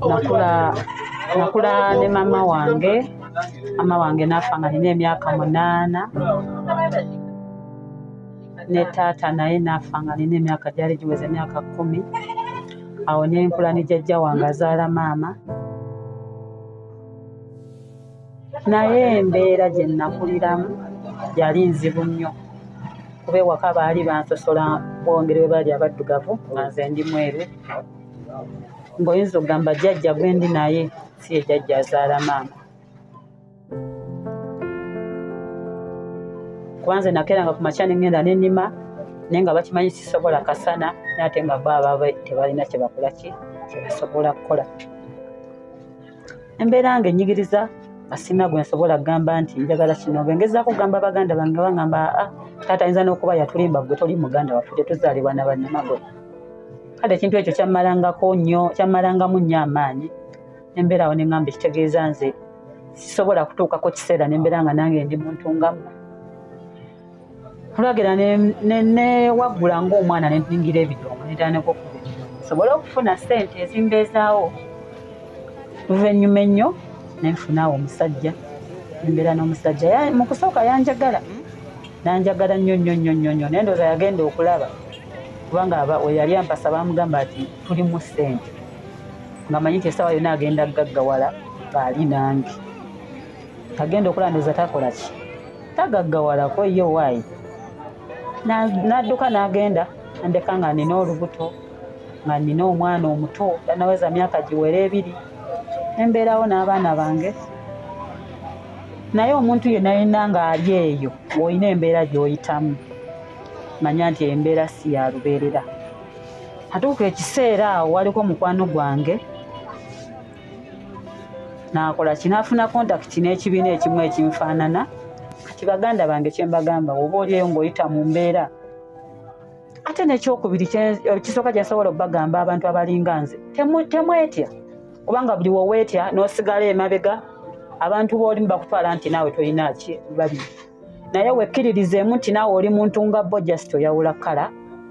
nakula ne mama wange nafa nga nina emyaka 8 ne taata naye nafa nga nina emyaka gyali giweze emyaka 10. Awo nenkula ne jjajja wange azaala maama, naye embeera gye nakuliramu yali nzibu nnyo kuba ewaka baali bansosola bwongere bwe baali abaddugavu nga nze ndi mweru. Ng'oyinza okugamba jjajja gwe ndi naye si ye jjajja azaala maama. Kuba nze nakeranga ku makya ne ngenda ne nnima naye nga bakimanyi sisobola kasana naye ate nga bo abaabwe tebalina kye bakola kye basobola kukola. Embeera nga enyigiriza asina gwe nsobola kugamba nti njagala kino. Ngezaako kugamba baganda bange bangamba taata ayinza n'okuba yatulimba gwe toli muganda waffe tetuzaalibwa na bannamago. Kale ekintu ekyo kyammalangamu nnyo amaanyi. Embeera awo ne ngamba ekitegeeza nze sisobola kutuukako kiseera n'embeera nga nange ndi muntu ngamu. Olwagera ne waggula ng'omwana ne nningira ebidongo ne ntandika okuba ebidongo nsobole okufuna ssente ezimbeezaawo. Luvannyuma ennyo ne nfunaawo omusajja. Embeera n'omusajja mu kusooka yanjagala nnyo naye ndowooza yagenda okulaba kubanga we yali ampasa baamugamba ati tulimu ssente nga manyi nti essaawa yonna agenda gaggawala baali nange. Agenda okulaba ndowooza takola ki tagaggawalako ye waayi. N'adduka n'agenda andeka nga nina olubuto nga nina omwana omuto tanaweza myaka giwera 2. Embeerawo n'abaana bange. Naye omuntu yenna nga ali eyo olina embeera gy'oyitamu manya nti embeera si ya lubeerera. Atuuka ekiseera awo waliko mukwano gwange n'akola kinaafuna kontakiti n'ekibiina ekimu ekinfaanana. Kati baganda bange kye mbagamba oba olieyo ng'oyita mu mbeera. Ate n'ekyokubiri kisooka kye nsobola okubagamba abantu abalinga nze temwetya kubanga buli woweetya n'osigala emabega abantu b'olimu bakutwala nti naawe tolina ki babi. Naye wekkiririzeemu nti naawe oli muntu nga bo just oyawula kkala.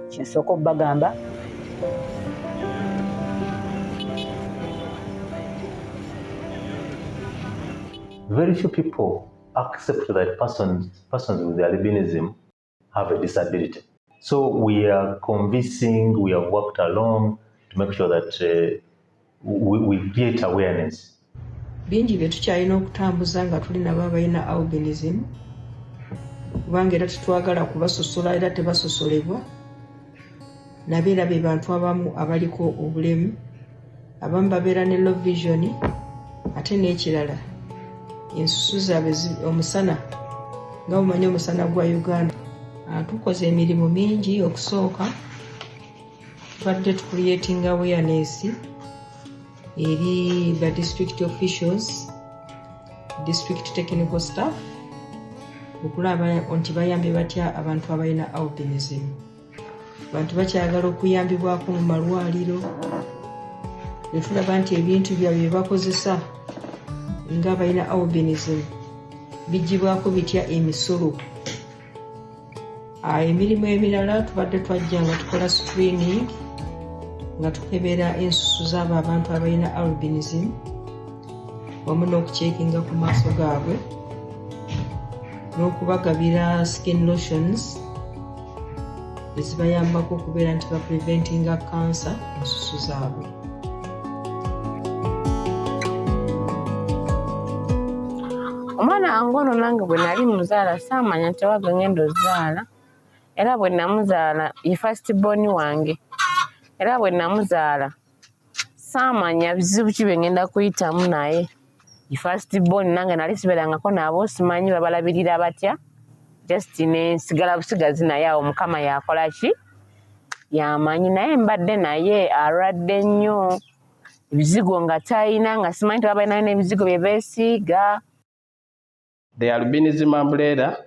Kinsooka okubagamba. Very few people accept that persons with albinism have a disability. So we are convincing, we have worked along to make sure that we create awareness. Bingi bye tukyalina okutambuza nga tuli nabo abalina albinism kubanga era tetwagala kubasosola era tebasosolebwa. Nabo era be bantu abamu abaliko obulemu, abamu babeera ne low vision, ate n'ekirala ensusu zaabwe omusana nga bumanyi omusana gwa Uganda. Tukoze emirimu mingi. Okusooka tubadde tucreating awareness eri the district officials, district technical staff okulaba nti bayambe batya abantu abalina albinism. Abantu bakyagala okuyambibwako mu malwaliro. Netulaba nti ebintu byabwe bye bakozesa nga abalina albinism bijjibwako bitya emisolo. Emirimu emirala tubadde twajja nga tukola screening nga tukebera ensusu z'abo abantu abalina albinism wamu n'okucekinga ku maaso gaabwe n'okubagabira skin lotions ezibayambako okubeera nti bapreventinga cancer ensusu zaabwe. Omwana wange ono nange bwe nali muzaala saamanya nti waga ngenda ozaala era bwe namuzaala ye first born wange. Era bwe namuzaala saamanya bizibu ki bye ngenda kuyitamu naye. Ye first born nange nali sibeerangako nabo simanyi babalabirira batya. Just nensigala busigazi naye awo Mukama yakola ki yamanyi. Naye mbadde naye alwadde nnyo ebizigo nga talina nga simanyi tebabalinayo n'ebizigo bye beesiiga. The albinism umbrella,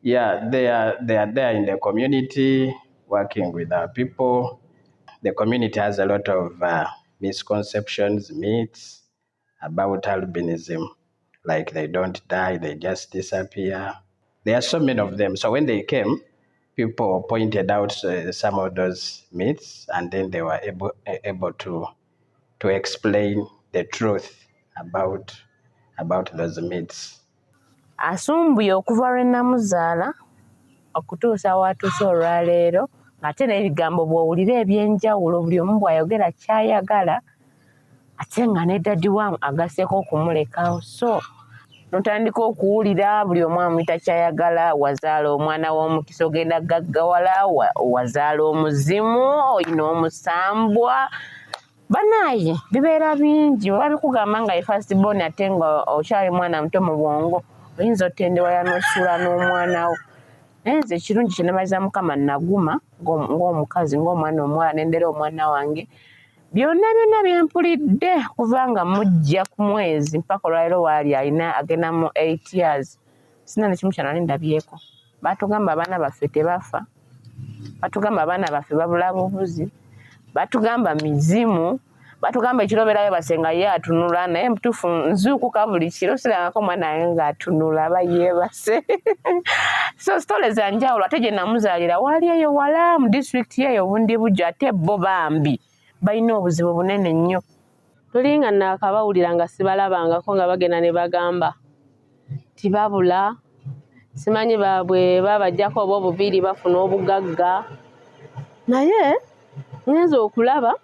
yeah, they are there in the community working with our people. The community has a lot of misconceptions, myths about albinism, like they don't die, they just disappear. There are so many of them. So when they came, people pointed out some of those myths, and then they were able to to explain the truth about those myths. Asumbuye okuva lwe namuzaala okutuusa watuuse olwaleero ng'ate n'ebigambo bw'owulira ebyenjawulo buli omu bw'ayogera ky'ayagala ate nga ne daddy waamu agaseko okumulekawo. So notandika okuwulira buli omu amuyita ky'ayagala, wazaala omwana w'omukisa ogenda gaggawala, wazaala omuzimu, olina omusambwa. Banaaye bibeera bingi, bwe babikugamba nga ye first born ate nga okyali mwana muto mu bwongo oyinza otendewala n'osuula n'omwana wo. Naye nze ekirungi kye nebaza Mukama Naguma ng'omukazi ng'omwana omuwala nendera omwana wange, byonna byempulidde kuva nga mujja ku mwezi mpaka olwaleero waali alina agenda mu 8 years. Sina nekimu kyanali ndabyeko. Batugamba abaana baffe tebafa, batugamba abaana baffe babula bubuzi, batugamba mizimu, batugamba ekiro beerayo basenga ye atunula, naye mutuufu nzuukuka buli kiro sirangako omwana wange ng'atunula aba yeebase. So stories za njawulo. Ate gye namuzaalira waali eyo wala mu district yeeyo Bundi Bujjo, ate bo bambi balina obuzibu bunene nnyo. Tulinga nakabawulira nga sibalabangako nga bagenda ne bagamba tibabula, simanyi baabwe babajjako oba obuviiri bafuna obugagga. Naye ngenza okulaba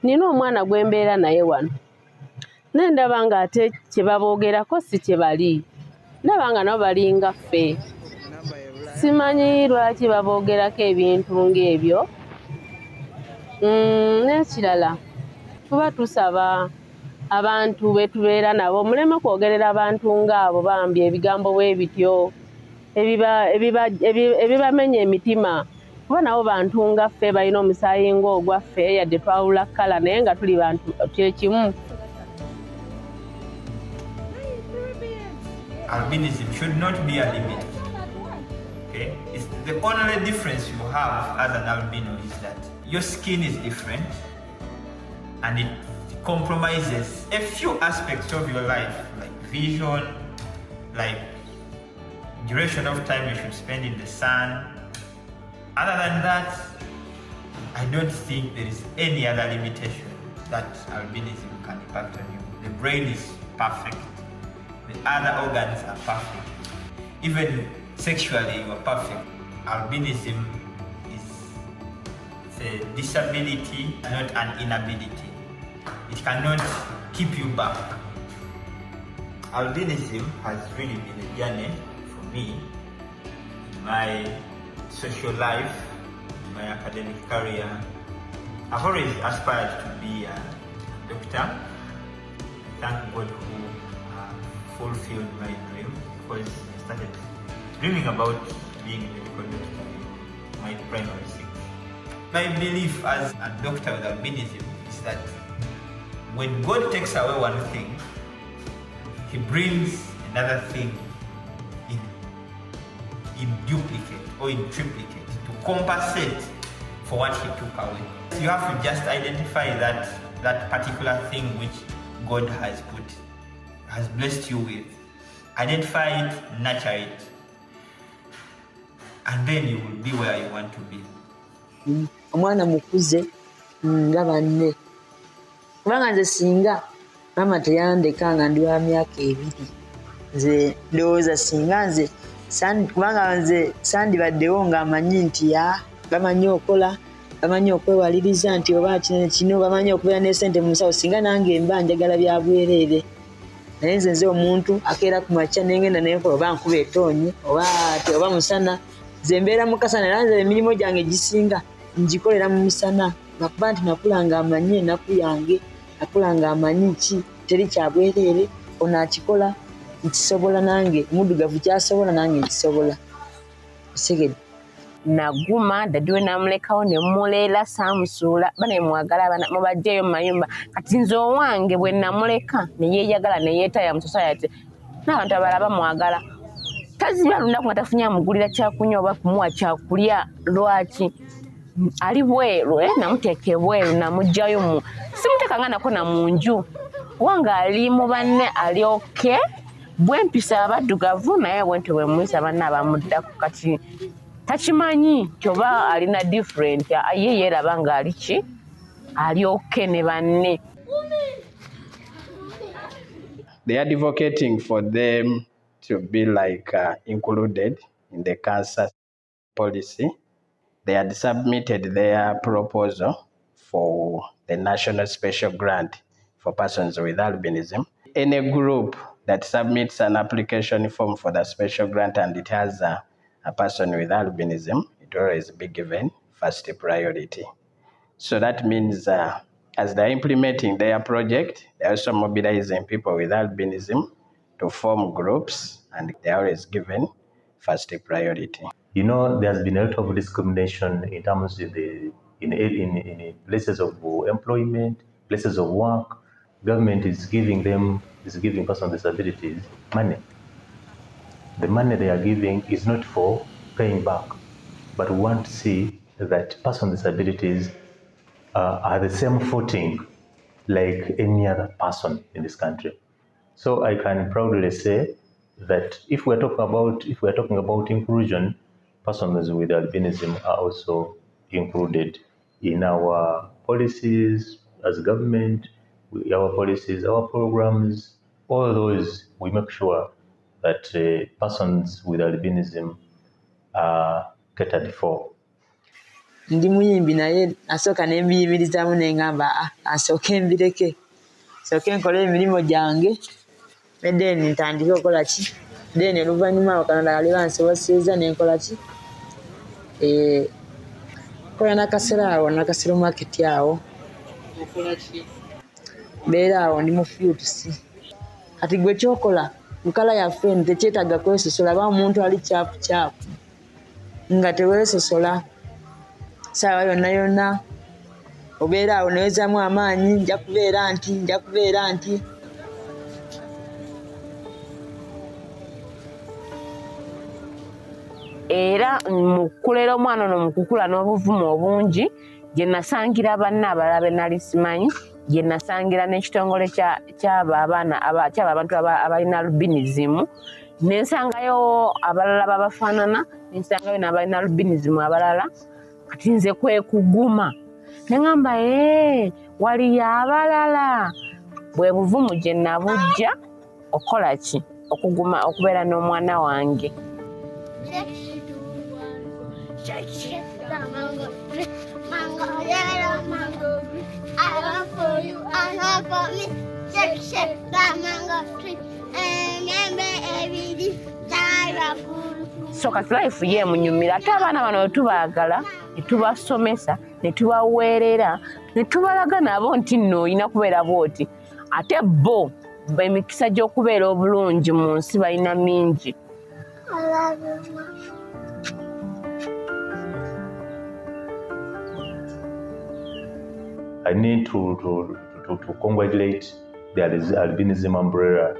nina omwana gwe mbeera naye wano, nendaba nga ate kye baboogerako si kye bali, ndaba nga nabo balinga ffe. Simanyi lwaki baboogerako ebintu ng'ebyo. N'ekirala tuba tusaba abantu be tubeera nabo muleme kwogerera abantu ng'abo bambi ebigambo bwe bityo ebibamenya emitima, kuba nabo bantu nga ffe balina omusaayi ng'ogwaffe yadde twawula kkala naye nga tuli bantu kyekimu. Albinism should not be a limit. Okay? It's the only difference you have as an albino is that your skin is different and it compromises a few aspects of your life, like vision, like duration of time you should spend in the sun. Other than that, I don't think there is any other limitation that albinism can impact on you. The brain is perfect. The other organs are perfect. Even sexually, you are perfect. Albinism is a disability, not an inability. It cannot keep you back. Albinism has really been a journey for me in my social life, in my academic career. I've always aspired to be a doctor. Thank God who fulfilled my dream, because I started dreaming about being a medical doctor in my primary six. My belief as a doctor with albinism is that when God takes away one thing, He brings another thing in duplicate or in triplicate to compensate for what He took away. You have to just identify that particular thing which God has blessed you with. Identify it, nurture it, and then you will be where you want to be. Omwana mukuze nga banne kubanga nze singa mama teyandeka nga ndi wa myaka 2 nze ndowooza singa nze kubanga nze sandibaddewo ng'amanyi nti bamanyi okola, bamanyi okwewaliriza nti oba kino bamanyi okubeera n'essente mu musawo, singa nange mba njagala bya bwereere. Naye nze omuntu akeera ku makya nengenda nenkola oba nkuba etoonye oba musana, nze mbeera mu kasana era nze emirimu gyange gisinga ngikolera mu misana lwakuba nti nakulanga amanyi ennaku yange, nakulanga amanyi ki teri kya bwereere, ono akikola nkisobola, nange muddugavu kyasobola nange nkisobola. Segedde Naguma dadi we namulekawo ne muleera saamusuula banemwagala mubajjeyo mu mayumba. Kati nze owange bwe namuleka ne yeeyagala ne yeetaya mu society n'abantu abalala bamwagala. Taziba lunaku nga tafunye amugulira kyakunywa oba kumuwa kyakulya. Lwaki? Ali bweru namuteeka ebweru namugjayo simuteekanga nako na mu nju wanga ali mu banne ali oke bwempisa abaddugavu naye bwentyo bwe muyisa banne abamuddaku. Kati takimanyi kyoba alina different ye yeeraba nga ali ki ali oke ne banne. they are advocating for them to be like included in the cancer policy. They had submitted their proposal for the National Special Grant for persons with albinism. Any group that submits an application form for the special grant and it has a person with albinism, it will always be given first priority. So that means as they're implementing their project, they're also mobilizing people with albinism to form groups, and they're always given first priority. You know, there's been a lot of discrimination in terms of in places of employment, places of work. Government is giving persons with disabilities money. The money they are giving is not for paying back, but we want to see that persons with disabilities are the same footing like any other person in this country. So I can proudly say that if we're talking about inclusion, persons with albinism are also included in our policies as government, our policies, our programs, all those. We make sure that persons with albinism are catered for. Ndi muyimbi naye asooka ne mbiyimirizaamu ne ngamba asooke mbireke, sooke nkole emirimu gyange, then ntandike okukola ki, then oluvannyuma Katonda yali bansobosezza ne nkola ki, kola n'akaseera awo nakasero market awo, mbeera awo ndi mu fiutusi. Kati gwe kyokola mukala yaffe tekyetaaga kwesosola, ba omuntu ali kyapu nga teweesosola saawa yonna yonna, obeera awo newezaamu amaanyi, nja kubeera nti. Era mu kukulera omwana ono mu kukula n'obuvumu obungi, gye nasangira banne abalala be nali simanyi, gye nasangira n'ekitongole ky'abantu abalina albinism, nensangayo abalala babafaanana, nensangayo n'abalina albinism abalala. Kati nze kwe kuguma ne ngamba waliyo abalala. Bwe buvumu gye nabujja okola ki, okuguma okubeera n'omwana wange. So kati life ye munyumira, ate abaana bano tubaagala, ne tubasomesa, ne tubaweerera, ne tubalaga nabo nti nno olina kubeera bw'oti. Ate bo emikisa gy'okubeera obulungi mu nsi balina mingi. I need to congratulate the albinism umbrella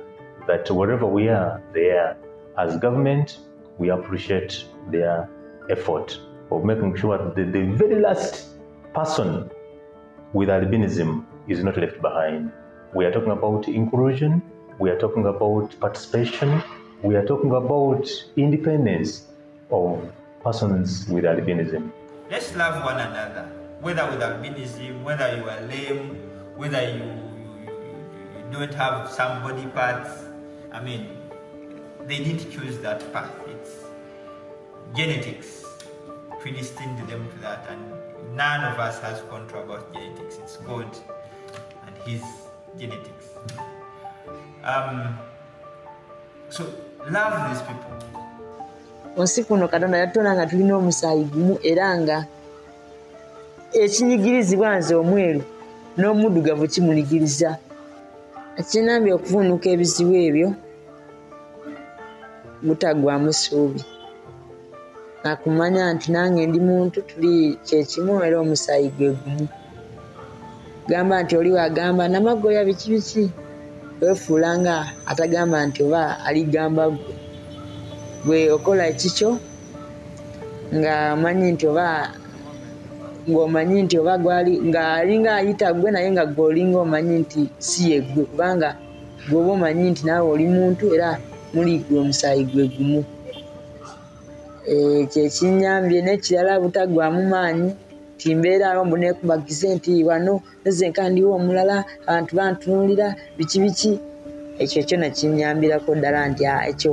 that wherever we are, they are. As government, we appreciate their effort of making sure that the very last person with albinism is not left behind. We are talking about inclusion, we are talking about participation, we are talking about independence of persons with albinism. Let's love one another, whether with albinism, whether you are lame, whether you don't have some body parts. I mean, they didn't choose that path. It's genetics predestined them to that, and none of us has control about genetics. It's God and His genetics. So love these people. Onsi kuno Katonda yatona nga tulina omusaayi gumu, era nga ekinyigirizibwa nze omweru n'omuddugavu kimunigiriza. Ekinambye okuvuunuka ebizibu ebyo butagwamu ssuubi, nakumanya nti nange ndi muntu tuli kyekimu era omusaayi gwe gumu. Gamba nti oli wagamba namagoya biki weefuula nga atagamba nti oba aligamba gwe okola ekikyo nga manyi nti oba ng'omanyi nti oba gwali ng'alinga ayita gwe naye nga gwe olinga omanyi nti si ye gwe, kubanga gweoba omanyi nti naawe oli muntu era muli gwe omusaayi gwe gumu. Kyekinyambye n'ekirala butagwamu maanyi nti mbeeraawo mbu neekubagize nti wano nze nka ndiwo omulala abantu bantunuulira biki ekyo kyonna kinyambirako ddala nti ekyo